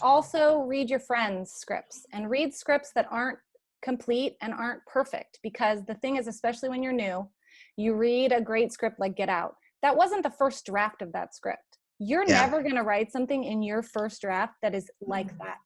Also read your friends' scripts and read scripts that aren't complete and aren't perfect, because the thing is, especially when you're new, you read a great script like Get Out. That wasn't the first draft of that script. You're never going to write something in your first draft that is like that.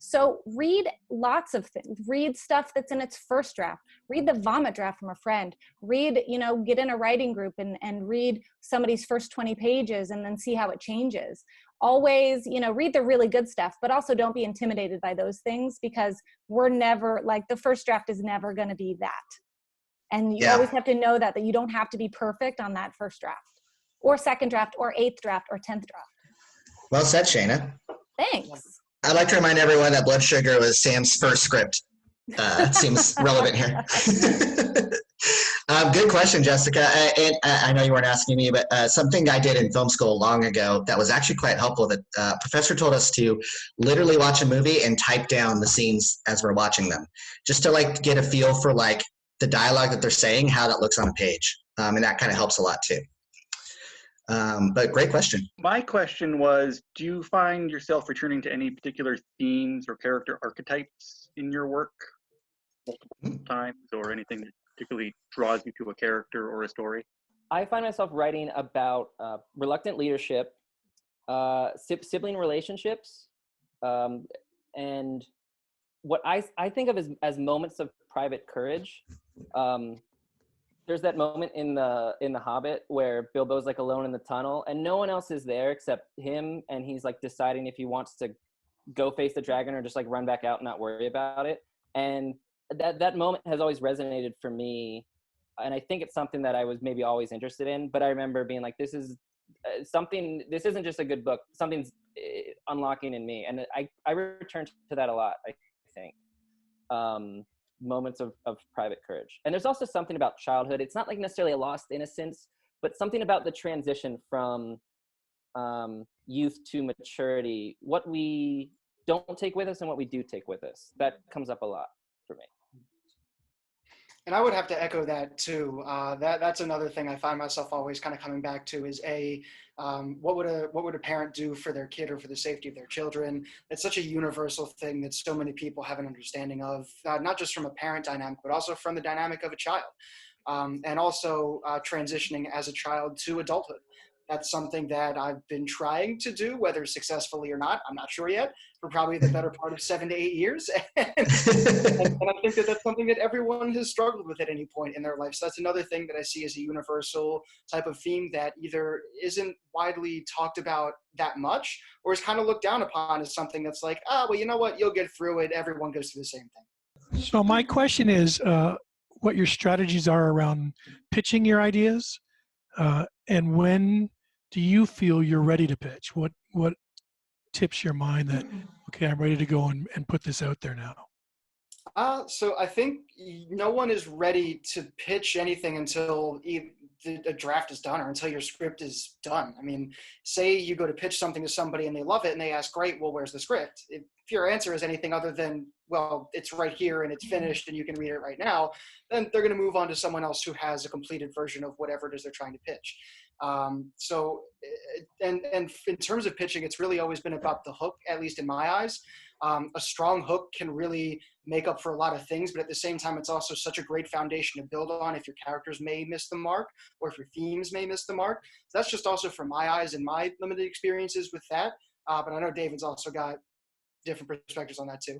So read lots of things. Read stuff that's in its first draft. Read the vomit draft from a friend. Read, get in a writing group and read somebody's first 20 pages and then see how it changes. Always, read the really good stuff, but also don't be intimidated by those things, because we're never, like, the first draft is never going to be that. And you always have to know that you don't have to be perfect on that first draft or second draft or eighth draft or 10th draft. Well said, Shayna. Thanks. I'd like to remind everyone that Blood Sugar was Sam's first script. It seems relevant here. Good question, Jessica. And I know you weren't asking me, but something I did in film school long ago that was actually quite helpful, that professor told us to literally watch a movie and type down the scenes as we're watching them, just to get a feel for the dialogue that they're saying, how that looks on a page. And that kind of helps a lot too. But great question. My question was, do you find yourself returning to any particular themes or character archetypes in your work multiple times, or anything that particularly draws you to a character or a story? I find myself writing about reluctant leadership, sibling relationships, and what I think of as moments of private courage. There's that moment in the Hobbit where Bilbo's alone in the tunnel and no one else is there except him, and he's deciding if he wants to go face the dragon or just run back out and not worry about it. And that moment has always resonated for me, and I think it's something that I was maybe always interested in. But I remember being this is something. This isn't just a good book. Something's unlocking in me, and I return to that a lot, I think. Moments of private courage. And there's also something about childhood. It's not necessarily a lost innocence, but something about the transition from youth to maturity, what we don't take with us and what we do take with us. That comes up a lot for me. And I would have to echo that too. That's another thing I find myself always kind of coming back to is what would a parent do for their kid or for the safety of their children? It's such a universal thing that so many people have an understanding of, not just from a parent dynamic, but also from the dynamic of a child, and also transitioning as a child to adulthood. That's something that I've been trying to do, whether successfully or not, I'm not sure yet, for probably the better part of 7 to 8 years. and I think that that's something that everyone has struggled with at any point in their life. So that's another thing that I see as a universal type of theme that either isn't widely talked about that much or is kind of looked down upon as something that's well, you know what, you'll get through it. Everyone goes through the same thing. So my question is what your strategies are around pitching your ideas, and when do you feel you're ready to pitch? What tips your mind that, okay, I'm ready to go and put this out there now? So I think no one is ready to pitch anything until the draft is done or until your script is done. I mean, say you go to pitch something to somebody and they love it and they ask, great, well, where's the script? If your answer is anything other than, well, it's right here and it's finished and you can read it right now, then they're going to move on to someone else who has a completed version of whatever it is they're trying to pitch. So in terms of pitching, it's really always been about the hook, at least in my eyes. A strong hook can really make up for a lot of things, but at the same time, it's also such a great foundation to build on if your characters may miss the mark or if your themes may miss the mark. So that's just also from my eyes and my limited experiences with that. But I know David's also got different perspectives on that too.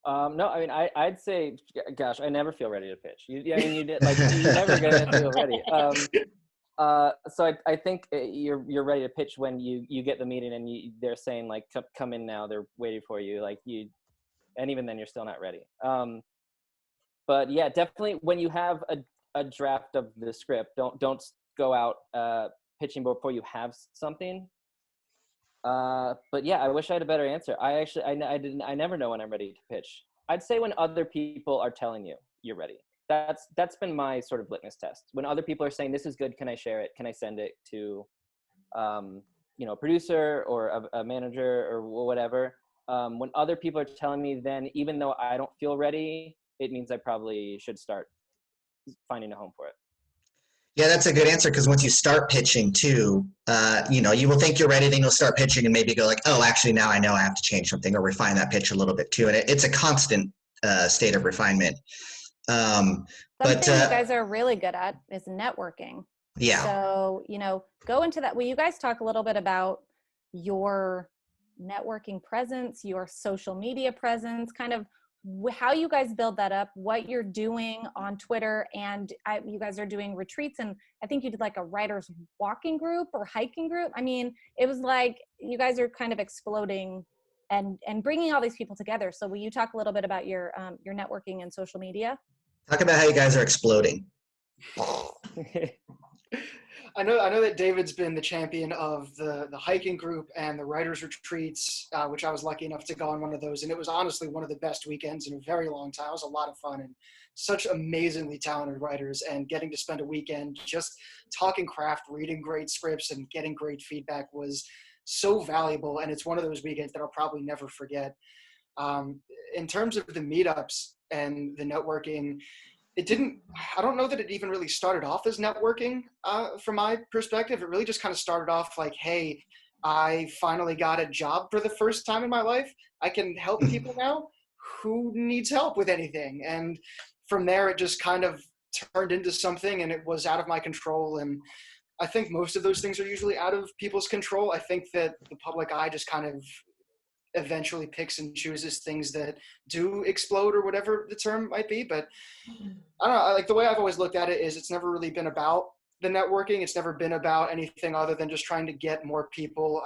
No, I mean, I'd say, gosh, I never feel ready to pitch. You did, you're never gonna feel ready. So I think you're ready to pitch when you get the meeting and they're saying come in now, they're waiting for you, and even then you're still not ready. But yeah, definitely when you have a draft of the script, don't go out pitching before you have something. But yeah, I wish I had a better answer. I never know when I'm ready to pitch. I'd say when other people are telling you you're ready. That's been my sort of litmus test. When other people are saying, this is good, can I share it? Can I send it to, a producer or a manager or whatever? When other people are telling me, then even though I don't feel ready, it means I probably should start finding a home for it. Yeah, that's a good answer, because once you start pitching too, you will think you're ready, then you'll start pitching and maybe go like, oh, actually now I know I have to change something or refine that pitch a little bit too. And it's a constant state of refinement. Something you guys are really good at is networking. Yeah. So, go into that. Will you guys talk a little bit about your networking presence, your social media presence, kind of how you guys build that up, what you're doing on Twitter, and you guys are doing retreats, and I think you did like a writer's walking group or hiking group. I mean, it was like you guys are kind of exploding and bringing all these people together. So will you talk a little bit about your networking and social media? Talk about how you guys are exploding. I know that David's been the champion of the hiking group and the writers retreats, which I was lucky enough to go on one of those. And it was honestly one of the best weekends in a very long time. It was a lot of fun and such amazingly talented writers, and getting to spend a weekend just talking craft, reading great scripts and getting great feedback was so valuable. And it's one of those weekends that I'll probably never forget. In terms of the meetups and the networking, I don't know that it even really started off as networking from my perspective. It really just kind of started off like, hey, I finally got a job for the first time in my life. I can help people now. Who needs help with anything? And from there, it just kind of turned into something, and it was out of my control. And I think most of those things are usually out of people's control. I think that the public eye just kind of eventually picks and chooses things that do explode, or whatever the term might be. But I don't know, like the way I've always looked at it is it's never really been about the networking. It's never been about anything other than just trying to get more people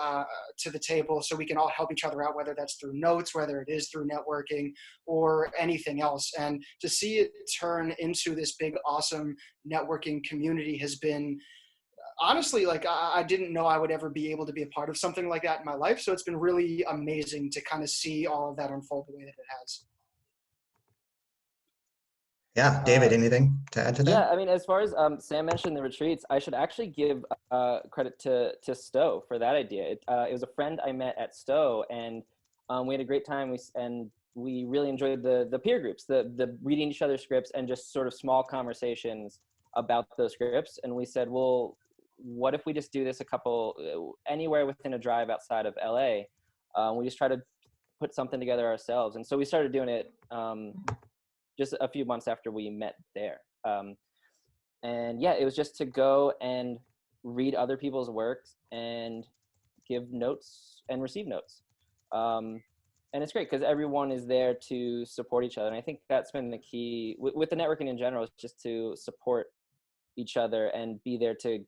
to the table so we can all help each other out, whether that's through notes, whether it is through networking or anything else. And to see it turn into this big, awesome networking community has been honestly, like, I didn't know I would ever be able to be a part of something like that in my life. So it's been really amazing to kind of see all of that unfold the way that it has. Yeah, David, anything to add to that? Yeah, I mean, as far as Sam mentioned the retreats, I should actually give credit to Stowe for that idea. It was a friend I met at Stowe, and we had a great time. We really enjoyed the peer groups, the reading each other's scripts, and just sort of small conversations about those scripts. And we said, well, what if we just do this anywhere within a drive outside of LA? We just try to put something together ourselves. And so we started doing it just a few months after we met there. And yeah, it was just to go and read other people's works and give notes and receive notes. And it's great because everyone is there to support each other. And I think that's been the key with the networking in general, is just to support each other and be there to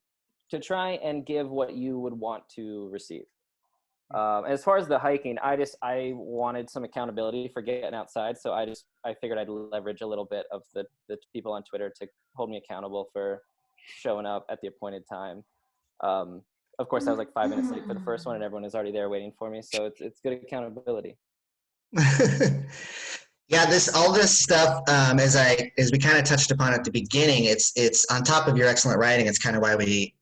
try and give what you would want to receive. As far as the hiking, I wanted some accountability for getting outside. So I figured I'd leverage a little bit of the people on Twitter to hold me accountable for showing up at the appointed time. Of course, I was like 5 minutes late for the first one, and everyone is already there waiting for me. So it's good accountability. Yeah, all this stuff, as we kind of touched upon at the beginning, it's on top of your excellent writing. It's kind of why we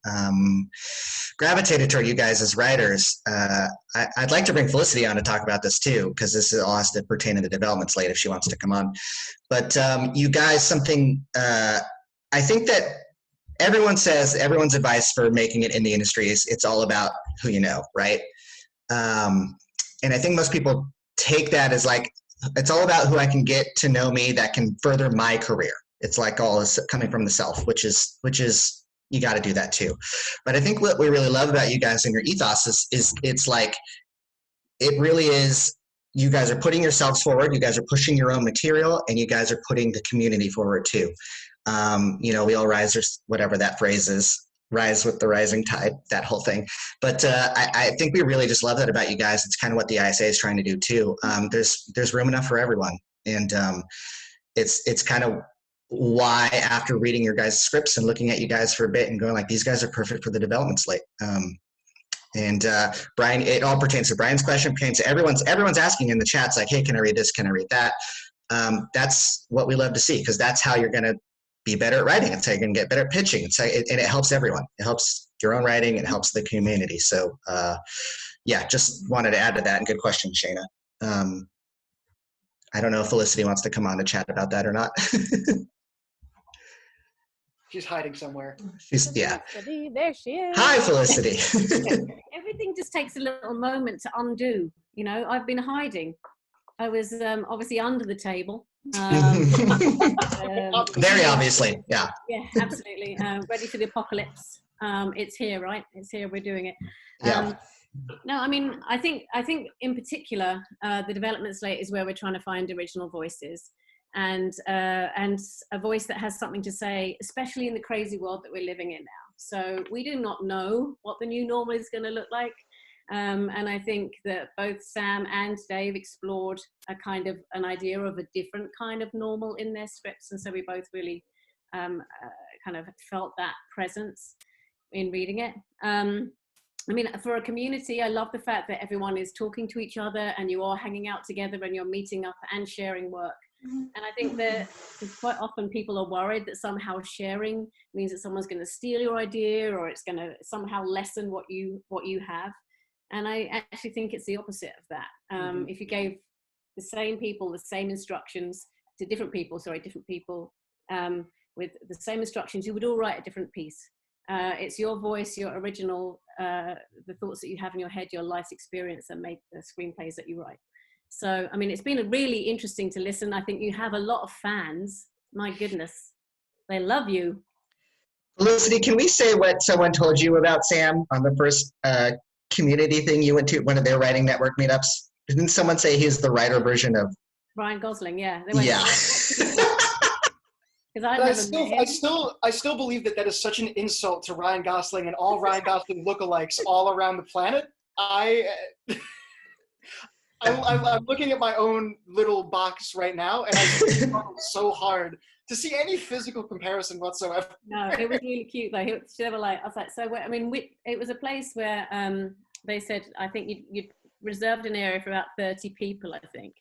gravitated toward you guys as writers. I'd like to bring Felicity on to talk about this too, because this all has to pertain to the development slate if she wants to come on. But you guys, something I think that everyone's advice for making it in the industry is it's all about who you know, right? And I think most people take that as like, it's all about who I can get to know me that can further my career. It's like all is coming from the self, which is you got to do that too. But I think what we really love about you guys and your ethos is it's like, it really is, you guys are putting yourselves forward. You guys are pushing your own material, and you guys are putting the community forward too. We all rise, or whatever that phrase is, rise with the rising tide, that whole thing. But I think we really just love that about you guys. It's kind of what the ISA is trying to do too. There's room enough for everyone. And it's kind of why, after reading your guys' scripts and looking at you guys for a bit and going like, these guys are perfect for the development slate. And Brian, it all pertains to Brian's question, pertains to everyone's asking in the chats like, hey, can I read this? Can I read that? That's what we love to see, because that's how you're going to be better at writing. It's how you're going to get better at pitching. And it helps everyone. It helps your own writing. It helps the community. So just wanted to add to that. And good question, Shayna. I don't know if Felicity wants to come on to chat about that or not. She's hiding somewhere. Yeah. Felicity, there she is. Hi, Felicity. Everything just takes a little moment to undo. You know, I've been hiding. I was obviously under the table. Very obviously, yeah. Yeah, absolutely. Ready for the apocalypse. It's here, right? It's here. We're doing it. Yeah. No, I mean, I think in particular, the development slate is where we're trying to find original voices and a voice that has something to say, especially in the crazy world that we're living in now. So we do not know what the new normal is going to look like. And I think that both Sam and Dave explored a kind of an idea of a different kind of normal in their scripts. And so we both really kind of felt that presence in reading it. I mean, for a community, I love the fact that everyone is talking to each other and you are hanging out together and you're meeting up and sharing work. And I think that quite often people are worried that somehow sharing means that someone's going to steal your idea or it's going to somehow lessen what you have. And I actually think it's the opposite of that. If you gave the same people the same instructions to different people with the same instructions, you would all write a different piece. It's your voice, your original, the thoughts that you have in your head, your life experience that make the screenplays that you write. So, I mean, it's been really interesting to listen. I think you have a lot of fans. My goodness, they love you. Felicity, can we say what someone told you about Sam on the first community thing you went to, one of their writing network meetups? Didn't someone say he's the writer version of Ryan Gosling? Yeah. They went, yeah. I still believe that is such an insult to Ryan Gosling and all Ryan Gosling lookalikes all around the planet. I'm looking at my own little box right now, and I struggle so hard to see any physical comparison whatsoever. No, it was really cute though. They were like, I was like, so I mean, it was a place where they said, I think you'd reserved an area for about 30 people, I think.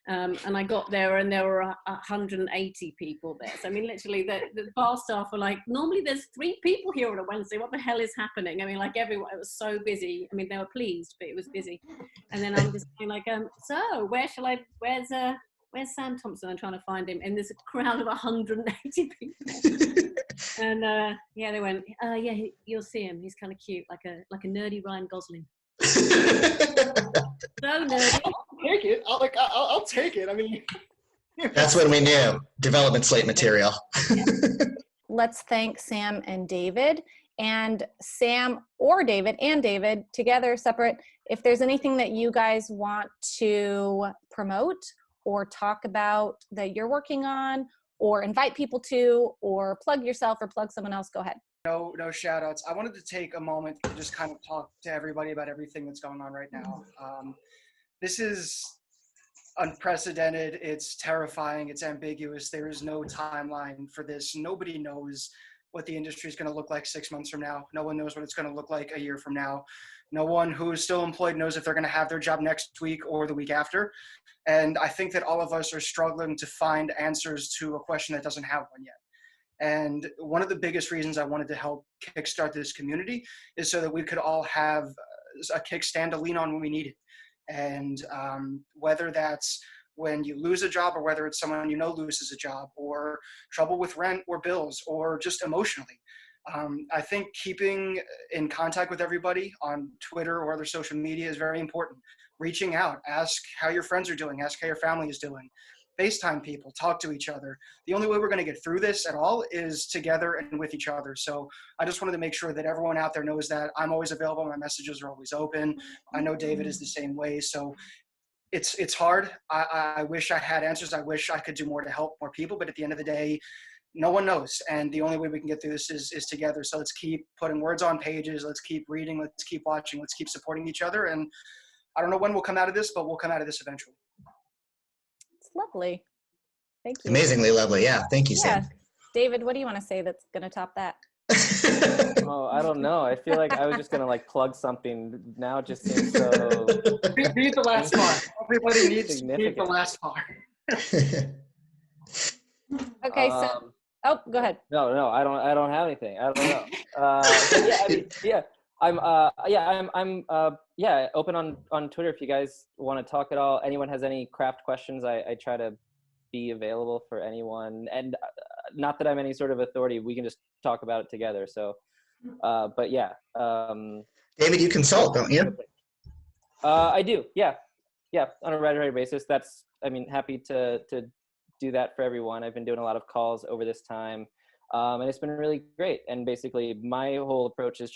And I got there and there were 180 people there. So I mean, literally the bar staff were like, normally there's 3 people here on a Wednesday. What the hell is happening? I mean, like everyone, it was so busy. I mean, they were pleased, but it was busy. And then I'm just saying like, so where's Sam Thompson? I'm trying to find him. And there's a crowd of 180 people. And yeah, they went, yeah, you'll see him. He's kind of cute, like a nerdy Ryan Gosling. So nerdy. I'll take it. I mean, That's when we knew development slate material. Let's thank Sam and David, and Sam or David and David together, separate. If there's anything that you guys want to promote or talk about that you're working on, or invite people to, or plug yourself or plug someone else, go ahead. No shout outs. I wanted to take a moment to just kind of talk to everybody about everything that's going on right now. This is unprecedented. It's terrifying. It's ambiguous. There is no timeline for this. Nobody knows what the industry is going to look like 6 months from now. No one knows what it's going to look like a year from now. No one who is still employed knows if they're going to have their job next week or the week after. And I think that all of us are struggling to find answers to a question that doesn't have one yet. And one of the biggest reasons I wanted to help kickstart this community is so that we could all have a kickstand to lean on when we need it. And whether that's when you lose a job or whether it's someone you know loses a job or trouble with rent or bills or just emotionally. I think keeping in contact with everybody on Twitter or other social media is very important. Reaching out, ask how your friends are doing, ask how your family is doing. FaceTime people, talk to each other. The only way we're going to get through this at all is together and with each other. So I just wanted to make sure that everyone out there knows that I'm always available. My messages are always open. I know David is the same way. So it's hard. I wish I had answers. I wish I could do more to help more people. But at the end of the day, no one knows. And the only way we can get through this is together. So let's keep putting words on pages. Let's keep reading. Let's keep watching. Let's keep supporting each other. And I don't know when we'll come out of this, but we'll come out of this eventually. Lovely. Thank you. Amazingly lovely. Yeah. Thank you, Sam. David, what do you want to say that's going to top that? Oh, I don't know. I feel like I was just going to like plug something. Now it just seems so... Read the last part. Everybody needs to read the last part. Okay, so... Oh, go ahead. No, I don't have anything. I don't know. I'm open on Twitter if you guys want to talk at all. Anyone has any craft questions, I try to be available for anyone. And not that I'm any sort of authority. We can just talk about it together. So, but yeah. David, you consult, don't you? I do. Yeah. On a regular basis. Happy to do that for everyone. I've been doing a lot of calls over this time, and it's been really great. And basically, my whole approach is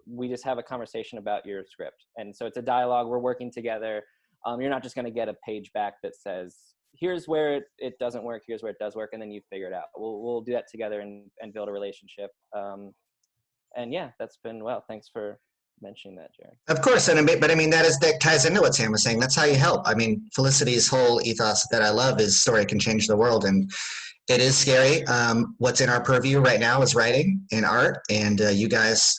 we just have a conversation about your script, and so it's a dialogue. We're working together. You're not just going to get a page back that says, here's where it doesn't work, here's where it does work, and then you figure it out. We'll do that together and build a relationship. And yeah, that's been, well, thanks for mentioning that, Jerren. Of course, that ties into what Sam was saying. That's how you help. I mean, Felicity's whole ethos that I love is story can change the world, and it is scary. What's in our purview right now is writing and art, and you guys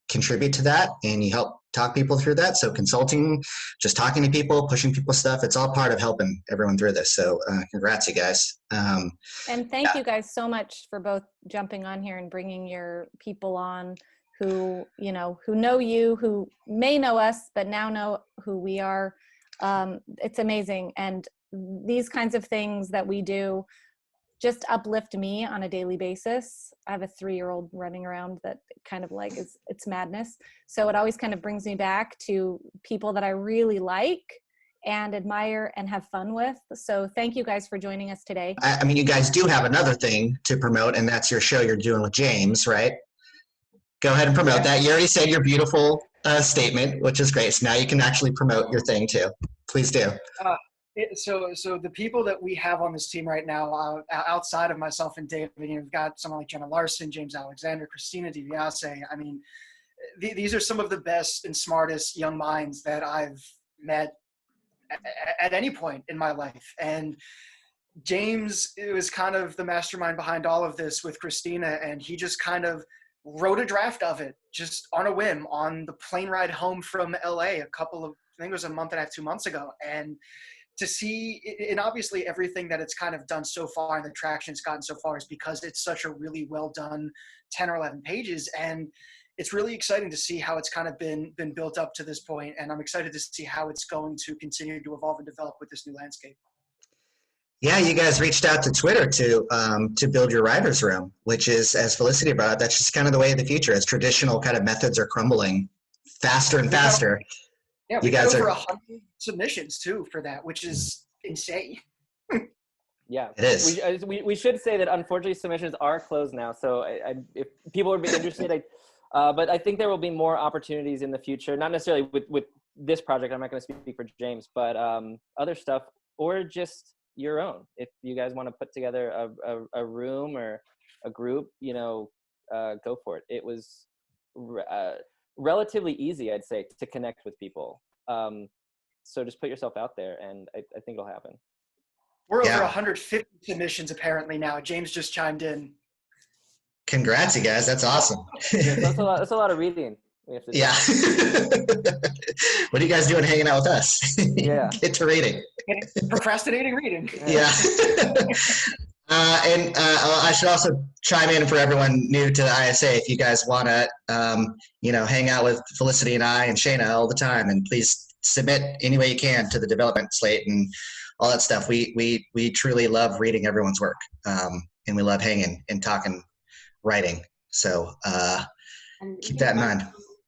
contribute to that, and you help talk people through that. So consulting, just talking to people, pushing people's stuff, it's all part of helping everyone through this. So congrats, you guys. And thank you guys so much for both jumping on here and bringing your people on who know you, who may know us, but now know who we are. It's amazing. And these kinds of things that we do just uplift me on a daily basis. I have a 3-year-old running around that kind of like it's madness. So it always kind of brings me back to people that I really like and admire and have fun with. So thank you guys for joining us today. I mean, you guys do have another thing to promote, and that's your show you're doing with James, right? Go ahead and promote that. You already said your beautiful statement, which is great. So now you can actually promote your thing too. Please do. So the people that we have on this team right now, outside of myself and David, we've got someone like Jenna Larson, James Alexander, Christina DiBiase. I mean, these are some of the best and smartest young minds that I've met at any point in my life. And James was kind of the mastermind behind all of this with Christina, and he just kind of wrote a draft of it just on a whim on the plane ride home from LA I think it was a month and a half, 2 months ago. And to see, and obviously everything that it's kind of done so far and the traction it's gotten so far is because it's such a really well done 10 or 11 pages. And it's really exciting to see how it's kind of been built up to this point. And I'm excited to see how it's going to continue to evolve and develop with this new landscape. Yeah, you guys reached out to Twitter to build your writer's room, which is, as Felicity brought up, that's just kind of the way of the future. As traditional kind of methods are crumbling faster and faster. Yeah, we got over 100 submissions too for that, which is insane. Yeah, it is. We should say that unfortunately submissions are closed now. So if people would be interested, but I think there will be more opportunities in the future. Not necessarily with this project. I'm not going to speak for James, but other stuff or just your own. If you guys want to put together a room or a group, go for it. It was relatively easy, I'd say, to connect with people. So just put yourself out there, and I think it'll happen. We're over 150 submissions apparently now. James just chimed in. Congrats, you guys. That's awesome. That's a lot of reading. We have to do. What are you guys doing hanging out with us? Yeah. Get to reading. Procrastinating reading. Yeah. And I should also chime in for everyone new to the ISA. If you guys want to, hang out with Felicity and I and Shayna all the time, and please submit any way you can to the development slate and all that stuff. We truly love reading everyone's work, and we love hanging and talking writing. So keep that in mind.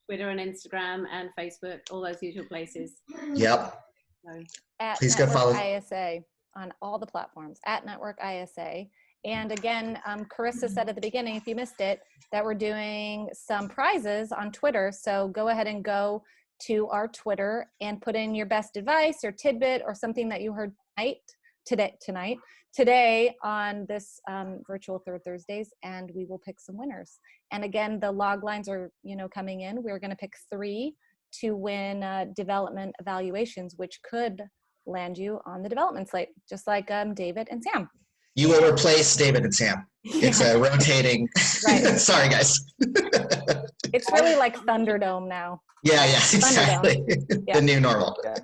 Twitter and Instagram and Facebook, all those usual places. Yep. At Please Network go follow ISA on all the platforms, at Network ISA. And again, Carissa said at the beginning, if you missed it, that we're doing some prizes on Twitter. So go ahead and go to our Twitter and put in your best advice or tidbit or something that you heard today on this virtual Third Thursdays, and we will pick some winners. And again, the log lines are coming in. We're going to pick 3 to win development evaluations, which could land you on the development slate, just like David and Sam. You will replace David and Sam. It's a rotating. Right. Sorry, guys. It's really like Thunderdome now. Yeah, exactly. Yeah. The new normal. Yeah.